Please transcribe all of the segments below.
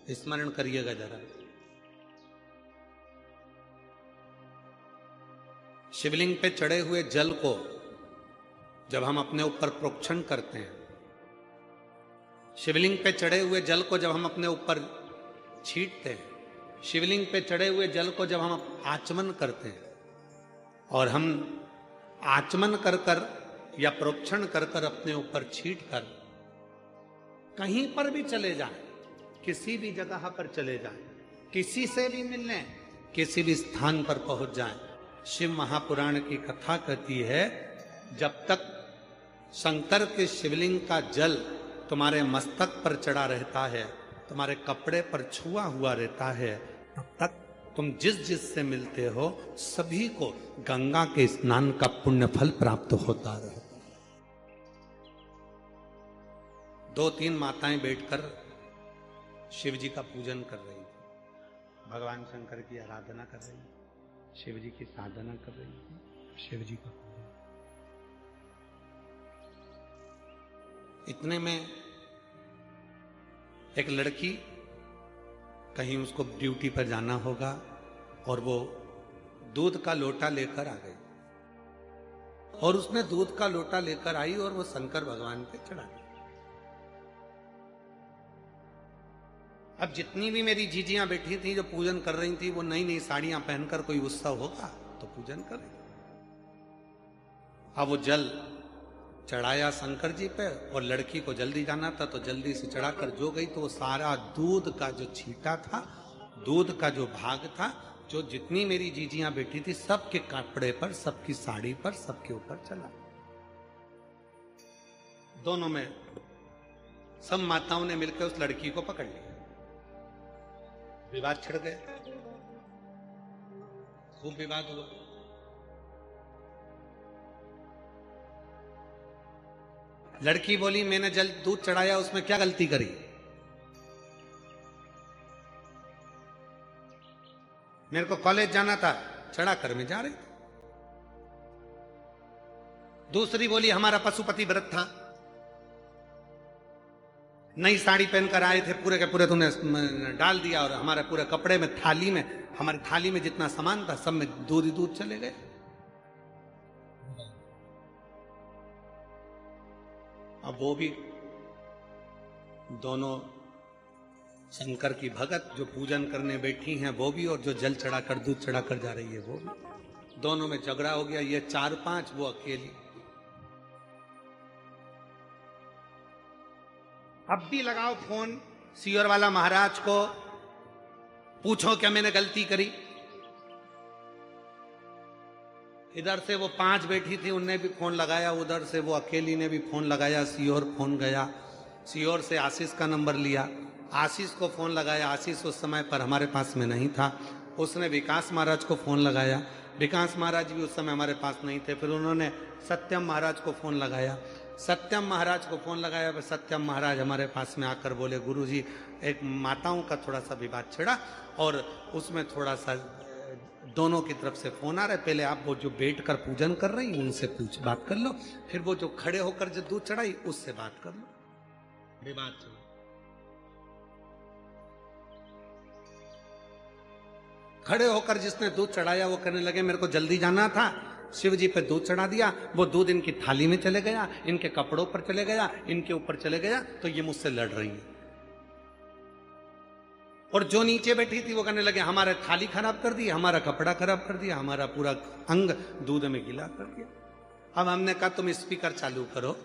स्मरण करिएगा जरा। शिवलिंग पे चढ़े हुए जल को जब हम अपने ऊपर प्रोक्षण करते हैं, शिवलिंग पे चढ़े हुए जल को जब हम अपने ऊपर छींटते हैं, शिवलिंग पे चढ़े हुए जल को जब हम आचमन करते हैं, और हम आचमन कर कर या प्रोक्षण कर कर अपने ऊपर छींट कर कहीं पर भी चले जाएं, किसी भी जगह पर चले जाएं, किसी से भी मिलने, किसी भी स्थान पर पहुंच जाएं, शिव महापुराण की कथा कहती है जब तक शंकर के शिवलिंग का जल तुम्हारे मस्तक पर चढ़ा रहता है, तुम्हारे कपड़े पर छुआ हुआ रहता है, तब तक तुम जिस जिस से मिलते हो सभी को गंगा के स्नान का पुण्य फल प्राप्त होता रहता। 2-3 माताएं बैठकर शिव जी का पूजन कर रही थी, भगवान शंकर की आराधना कर रही थी, शिव जी की साधना कर रही थी, शिव जी का। इतने में एक लड़की, कहीं उसको ड्यूटी पर जाना होगा, और वो दूध का लोटा लेकर आ गई, और उसने दूध का लोटा लेकर आई और वो शंकर भगवान पे चढ़ा दी। अब जितनी भी मेरी जीजियां बैठी थी जो पूजन कर रही थी, वो नई नई साड़ियां पहनकर, कोई उत्सव होगा तो पूजन करें। अब वो जल चढ़ाया शंकर जी पे, और लड़की को जल्दी जाना था तो जल्दी से चढ़ाकर जो गई तो वो सारा दूध का जो छींटा था, दूध का जो भाग था, जो जितनी मेरी जीजियां बैठी थी सबके कपड़े पर, सबकी साड़ी पर, सबके ऊपर चला। दोनों में सब माताओं ने मिलकर उस लड़की को पकड़ लिया, विवाद छिड़ गए, खूब विवाद हुआ। लड़की बोली मैंने जल दूध चढ़ाया, उसमें क्या गलती करी? मेरे को कॉलेज जाना था, चढ़ा कर मैं जा रही थी। दूसरी बोली हमारा पशुपति व्रत था, नई साड़ी पहनकर आए थे, पूरे के पूरे तुमने डाल दिया, और हमारे पूरे कपड़े में, थाली में, हमारी थाली में जितना सामान था सब में दूध ही दूध चले गए। अब वो भी दोनों शंकर की भगत जो पूजन करने बैठी हैं वो भी, और जो जल चढ़ाकर दूध चढ़ाकर जा रही है वो भी, दोनों में झगड़ा हो गया। ये 4-5, वो अकेली। अब भी लगाओ फोन सीओर वाला महाराज को, पूछो क्या मैंने गलती करी। इधर से वो 5 बैठी थी, उनने भी फोन लगाया, उधर से वो अकेली ने भी फोन लगाया, सीओर फोन गया, सीओर से आशीष का नंबर लिया, आशीष को फोन लगाया, आशीष उस समय पर हमारे पास में नहीं था, उसने विकास महाराज को फोन लगाया, विकास महाराज भी उस समय हमारे पास नहीं थे, फिर उन्होंने सत्यम महाराज को फोन लगाया, सत्यम महाराज को फोन लगाया, फिर सत्यम महाराज हमारे पास में आकर बोले गुरुजी एक माताओं का थोड़ा सा विवाद छिड़ा, और उसमें थोड़ा सा दोनों की तरफ से फोन आ रहा है, पहले आप वो जो बैठकर पूजन कर रही हैं उनसे बात कर लो, फिर वो जो खड़े होकर जो दूध चढ़ाई उससे बात कर लो। विवाद चलो, खड़े होकर जिसने दूध चढ़ाया वो कहने लगे मेरे को जल्दी जाना था, शिव जी पे दूध चढ़ा दिया, वो दूध इनकी थाली में चले गया, इनके कपड़ों पर चले गया, इनके ऊपर चले गया, तो ये मुझसे लड़ रही है। और जो नीचे बैठी थी वो कहने लगे हमारा थाली खराब कर दी, हमारा कपड़ा खराब कर दिया, हमारा पूरा अंग दूध में गीला कर दिया। अब हमने कहा तुम स्पीकर चालू करो,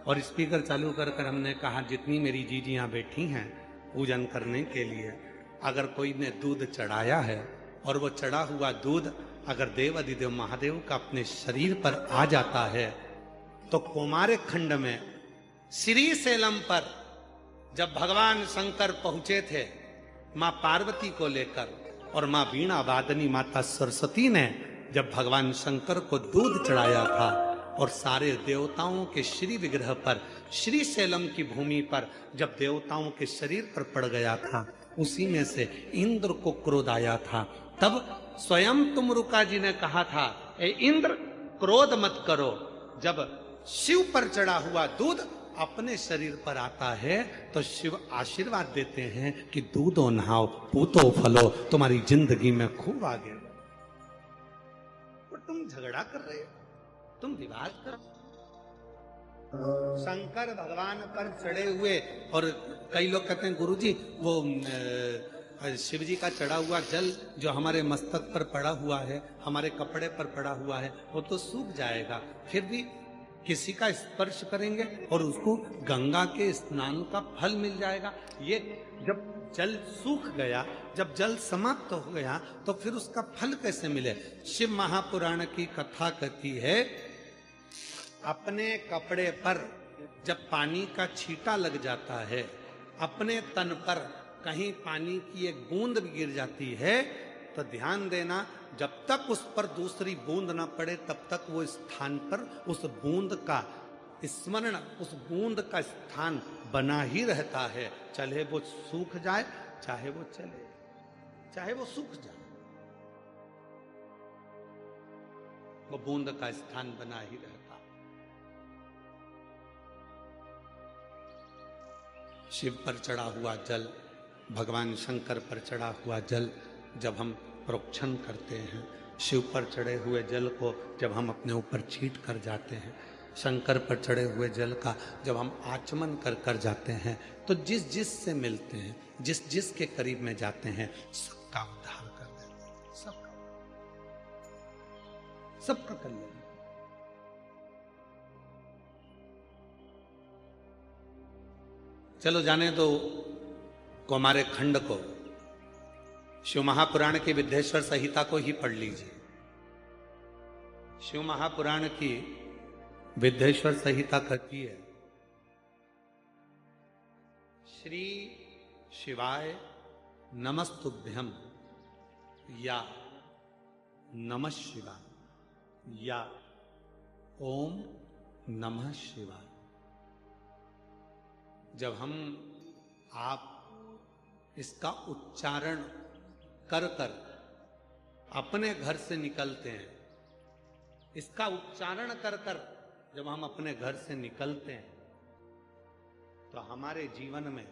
और स्पीकर चालू कर कर हमने कहा जितनी मेरी जीजियां बैठी हैं पूजन करने के लिए, अगर कोई ने दूध चढ़ाया है और वो चढ़ा हुआ दूध अगर देव अधिदेव महादेव का अपने शरीर पर आ जाता है, तो कुमार खंड में श्रीशैलम पर जब भगवान शंकर पहुंचे थे मां पार्वती को लेकर, और मां वीणा वादनी माता सरस्वती ने जब भगवान शंकर को दूध चढ़ाया था, और सारे देवताओं के श्री विग्रह पर, श्रीशैलम की भूमि पर जब देवताओं के शरीर पर पड़ गया था, उसी में से इंद्र को क्रोध आया था। तब स्वयं तुमरुका जी ने कहा था ए इंद्र क्रोध मत करो, जब शिव पर चढ़ा हुआ दूध अपने शरीर पर आता है तो शिव आशीर्वाद देते हैं कि दूधो नहाओ, पूतो फलो, तुम्हारी जिंदगी में खूब आगे बढ़ो। और तुम झगड़ा कर रहे हो, तुम विवाद कर, शंकर भगवान पर चढ़े हुए, और कई लोग कहते हैं गुरुजी वो शिव जी का चढ़ा हुआ जल जो हमारे मस्तक पर पड़ा हुआ है, हमारे कपड़े पर पड़ा हुआ है, वो तो सूख जाएगा, फिर भी किसी का स्पर्श करेंगे और उसको गंगा के स्नान का फल मिल जाएगा। ये जब जल सूख गया, जब जल समाप्त हो गया, तो फिर उसका फल कैसे मिले? शिव महापुराण की कथा कहती है, अपने कपड़े पर जब पानी का छींटा लग जाता है, अपने तन पर कहीं पानी की एक बूंद भी गिर जाती है, तो ध्यान देना, जब तक उस पर दूसरी बूंद ना पड़े तब तक वो स्थान पर उस बूंद का स्मरण, उस बूंद का स्थान बना ही रहता है, चाहे वो सूख जाए, चाहे वो चले, चाहे वो सूख जाए, वो बूंद का स्थान बना ही रहता। शिव पर चढ़ा हुआ जल, भगवान शंकर पर चढ़ा हुआ जल जब हम प्रोक्षण करते हैं, शिव पर चढ़े हुए जल को जब हम अपने ऊपर छींट कर जाते हैं, शंकर पर चढ़े हुए जल का जब हम आचमन कर कर जाते हैं, तो जिस जिस से मिलते हैं, जिस जिस के करीब में जाते हैं, सबका उद्धार कर देते हैं, सबका कल्याण। चलो जाने दो हमारे खंड को, शिव महापुराण की विद्येश्वर संहिता को ही पढ़ लीजिए। शिव महापुराण की विद्येश्वर संहिता कहती है, श्री शिवाय नमस्तुभ्यम या नमः शिवाय या ओम नमः शिवाय। जब हम आप इसका उच्चारण कर कर अपने घर से निकलते हैं, इसका उच्चारण कर कर जब हम अपने घर से निकलते हैं, तो हमारे जीवन में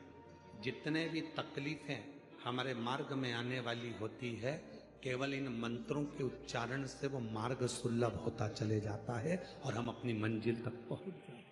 जितने भी तकलीफें हमारे मार्ग में आने वाली होती है, केवल इन मंत्रों के उच्चारण से वो मार्ग सुलभ होता चले जाता है और हम अपनी मंजिल तक पहुंच जाते हैं।